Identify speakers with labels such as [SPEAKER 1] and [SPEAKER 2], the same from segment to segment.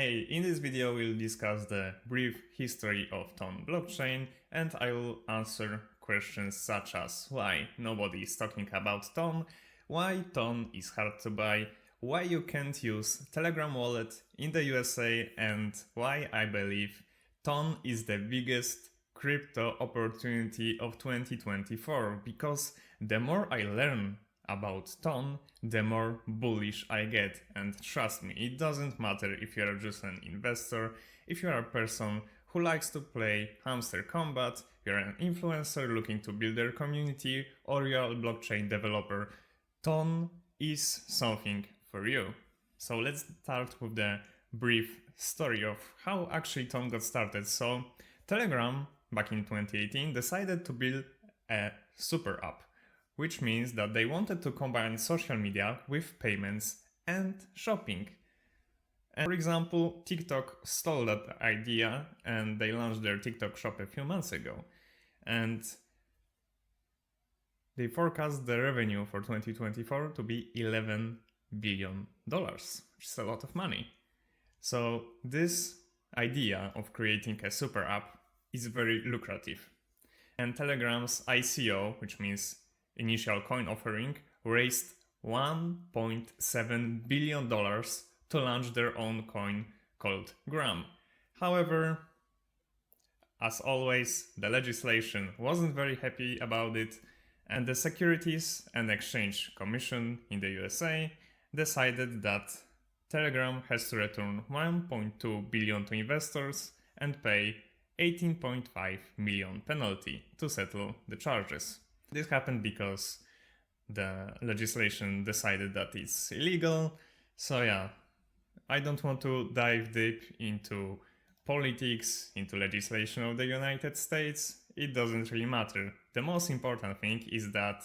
[SPEAKER 1] Hey, in this video we'll discuss the brief history of Ton blockchain and I will answer questions such as why nobody is talking about Ton, why Ton is hard to buy, why you can't use Telegram wallet in the USA, and why I believe Ton is the biggest crypto opportunity of 2024, because the more I learn about Ton, the more bullish I get. And trust me, it doesn't matter if you're just an investor, if you're a person who likes to play hamster combat, you're an influencer looking to build their community, or you're a blockchain developer, Ton is something for you. So let's start with the brief story of how actually Ton got started. So Telegram back in 2018 decided to build a super app, which means that they wanted to combine social media with payments and shopping. And for example, TikTok stole that idea and they launched their TikTok shop a few months ago. And they forecast the revenue for 2024 to be $11 billion, which is a lot of money. So this idea of creating a super app is very lucrative. And Telegram's ICO, which means initial coin offering, raised $1.7 billion to launch their own coin called Gram. However, as always, the legislation wasn't very happy about it, and the Securities and Exchange Commission in the USA decided that Telegram has to return $1.2 billion to investors and pay $18.5 million penalty to settle the charges. This happened because the legislation decided that it's illegal. So yeah, I don't want to dive deep into politics, into legislation of the United States. It doesn't really matter. The most important thing is that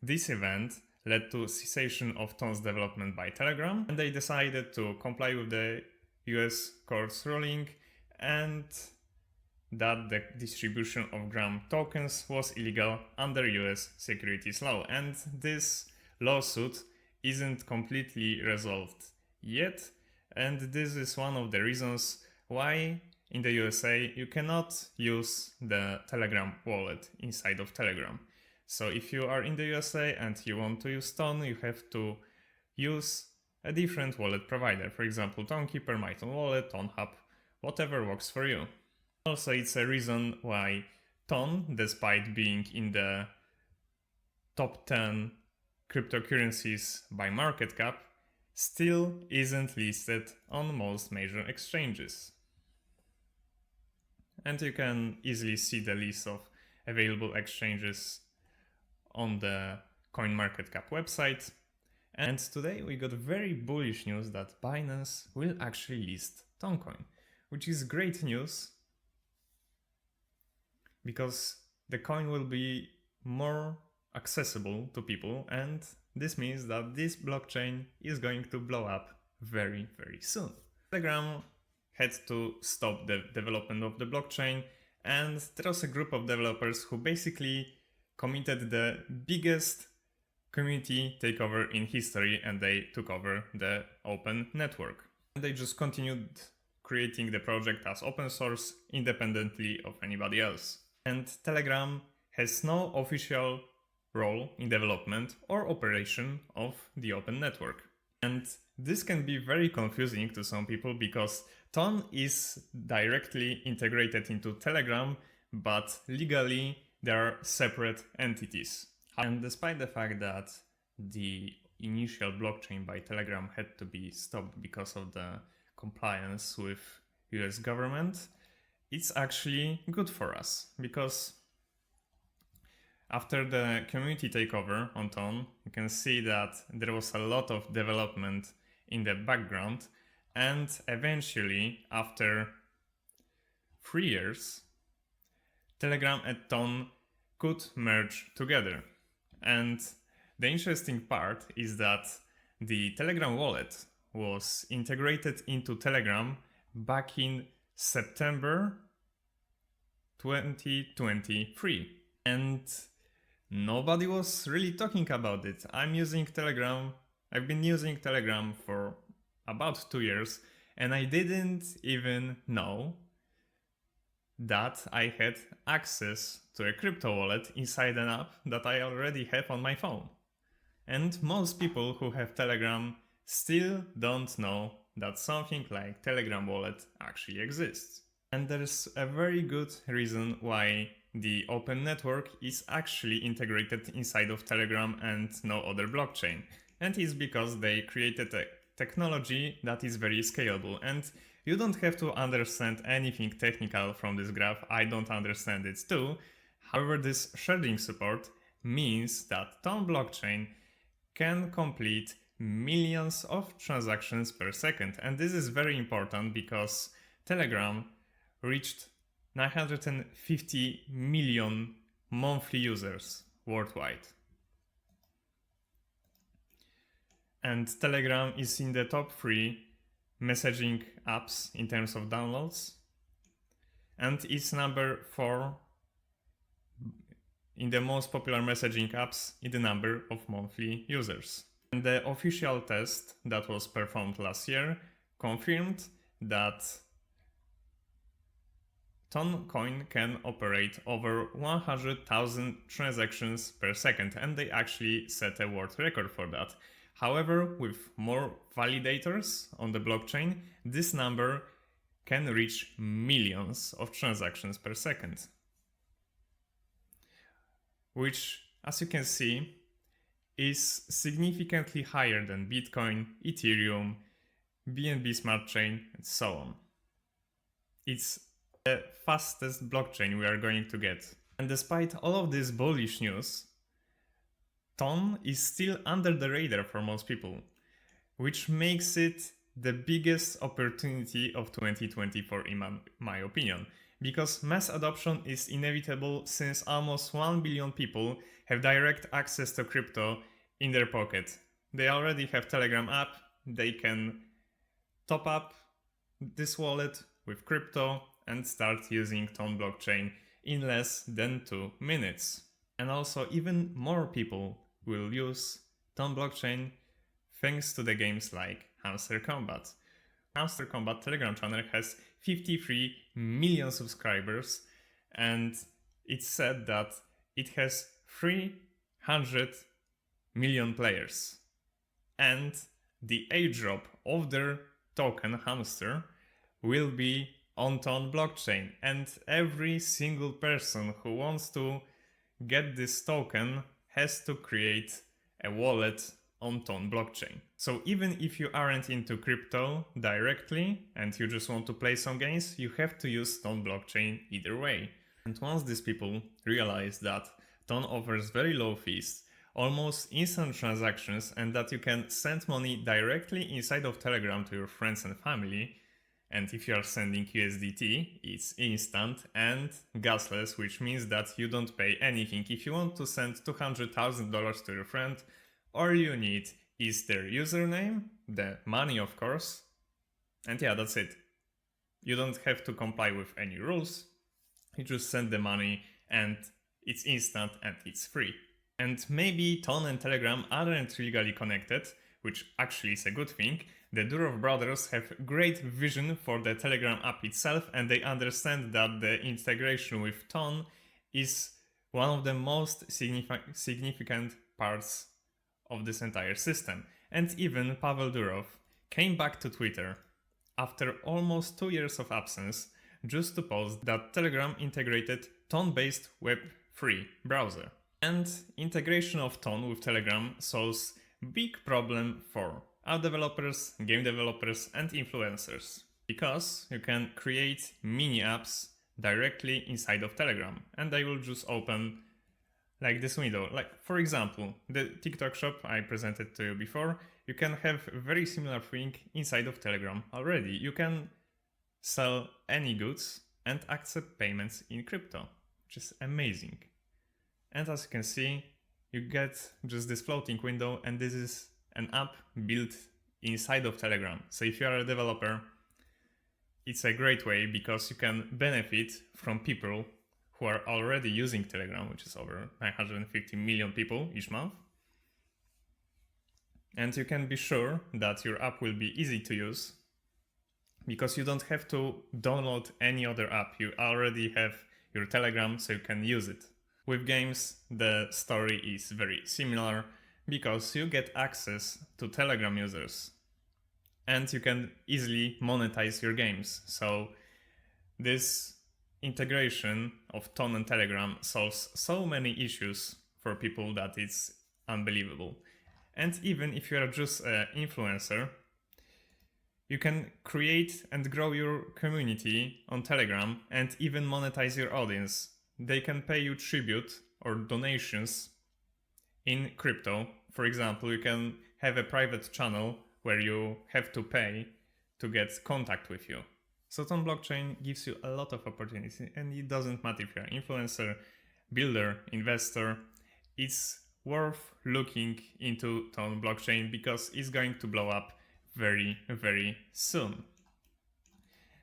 [SPEAKER 1] this event led to cessation of Ton's development by Telegram, and they decided to comply with the US court's ruling and that the distribution of Gram tokens was illegal under US securities law. And this lawsuit isn't completely resolved yet, and this is one of the reasons why in the USA you cannot use the Telegram wallet inside of Telegram. So if you are in the USA and you want to use Ton, you have to use a different wallet provider. For example, TonKeeper, MyTon Wallet, TonHub, whatever works for you. Also, it's a reason why Ton, despite being in the top 10 cryptocurrencies by market cap, still isn't listed on most major exchanges. And you can easily see the list of available exchanges on the CoinMarketCap website. And today we got very bullish news that Binance will actually list Toncoin, which is great news, because the coin will be more accessible to people, and this means that this blockchain is going to blow up very, very soon. Telegram had to stop the development of the blockchain, and there was a group of developers who basically committed the biggest community takeover in history, and they took over the open network. And they just continued creating the project as open source independently of anybody else. And Telegram has no official role in development or operation of the open network. And this can be very confusing to some people, because Ton is directly integrated into Telegram, but legally they are separate entities. And despite the fact that the initial blockchain by Telegram had to be stopped because of the compliance with US government, it's actually good for us, because after the community takeover on Ton, you can see that there was a lot of development in the background, and eventually, after 3 years, Telegram and Ton could merge together. And the interesting part is that the Telegram wallet was integrated into Telegram back in September 2023, and nobody was really talking about it. I've been using Telegram for about 2 years, and I didn't even know that I had access to a crypto wallet inside an app that I already have on my phone. And most people who have Telegram still don't know that something like Telegram wallet actually exists. And there's a very good reason why the open network is actually integrated inside of Telegram and no other blockchain. And it's because they created a technology that is very scalable. And you don't have to understand anything technical from this graph. I don't understand it too. However, this sharding support means that Ton blockchain can complete millions of transactions per second. And this is very important because Telegram reached 950 million monthly users worldwide. And Telegram is in the top 3 messaging apps in terms of downloads. And it's number 4 in the most popular messaging apps in the number of monthly users. And the official test that was performed last year confirmed that Ton coin can operate over 100,000 transactions per second, and they actually set a world record for that. However, with more validators on the blockchain, this number can reach millions of transactions per second. Which, as you can see, is significantly higher than Bitcoin, Ethereum, BNB Smart Chain, and so on. It's the fastest blockchain we are going to get. And despite all of this bullish news, Ton is still under the radar for most people, which makes it the biggest opportunity of 2024 in my opinion. Because mass adoption is inevitable since almost 1 billion people have direct access to crypto in their pocket. They already have Telegram app, they can top up this wallet with crypto and start using Ton blockchain in less than 2 minutes. And also even more people will use Ton blockchain thanks to the games like Hamster Combat. Hamster Combat Telegram channel has 53 million subscribers, and it's said that it has 300 million players. And the airdrop of their token Hamster will be on Ton blockchain, and every single person who wants to get this token has to create a wallet on Ton blockchain. So even if you aren't into crypto directly and you just want to play some games, you have to use Ton blockchain either way. And once these people realize that Ton offers very low fees, almost instant transactions, and that you can send money directly inside of Telegram to your friends and family, and if you are sending USDT, it's instant and gasless, which means that you don't pay anything. If you want to send $200,000 to your friend, all you need is their username, the money of course, and yeah, that's it. You don't have to comply with any rules, you just send the money and it's instant and it's free. And maybe Ton and Telegram aren't legally connected, which actually is a good thing. The Durov brothers have great vision for the Telegram app itself, and they understand that the integration with Ton is one of the most significant parts of this entire system. And even Pavel Durov came back to Twitter after almost 2 years of absence just to post that Telegram integrated Ton-based Web3 browser. And integration of Ton with Telegram solves big problem for app developers, game developers, and influencers, because you can create mini apps directly inside of Telegram, and they will just open like this window. Like for example, the TikTok shop I presented to you before, you can have a very similar thing inside of Telegram already. You can sell any goods and accept payments in crypto, which is amazing. And as you can see, you get just this floating window, and this is an app built inside of Telegram. So if you are a developer, it's a great way because you can benefit from people who are already using Telegram, which is over 950 million people each month. And you can be sure that your app will be easy to use because you don't have to download any other app. You already have your Telegram, so you can use it. With games, the story is very similar because you get access to Telegram users and you can easily monetize your games. So this integration of Ton and Telegram solves so many issues for people that it's unbelievable. And even if you are just an influencer, you can create and grow your community on Telegram and even monetize your audience. They can pay you tribute or donations in crypto. For example, you can have a private channel where you have to pay to get contact with you. So Ton blockchain gives you a lot of opportunities, and it doesn't matter if you're an influencer, builder, investor. It's worth looking into Ton blockchain because it's going to blow up very, very soon.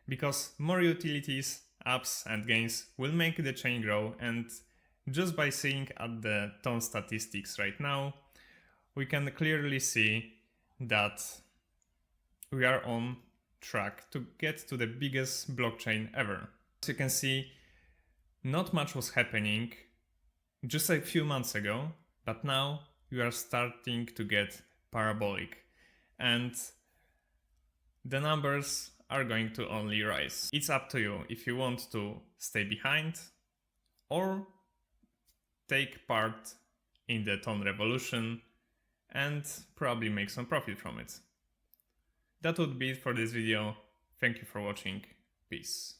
[SPEAKER 1] Because more utilities, apps and games will make the chain grow, and just by seeing at the Ton statistics right now, we can clearly see that we are on track to get to the biggest blockchain ever. As you can see, not much was happening just a few months ago, but now we are starting to get parabolic, and the numbers are going to only rise. It's up to you if you want to stay behind or take part in the Ton revolution and probably make some profit from it. That would be it for this video. Thank you for watching. Peace.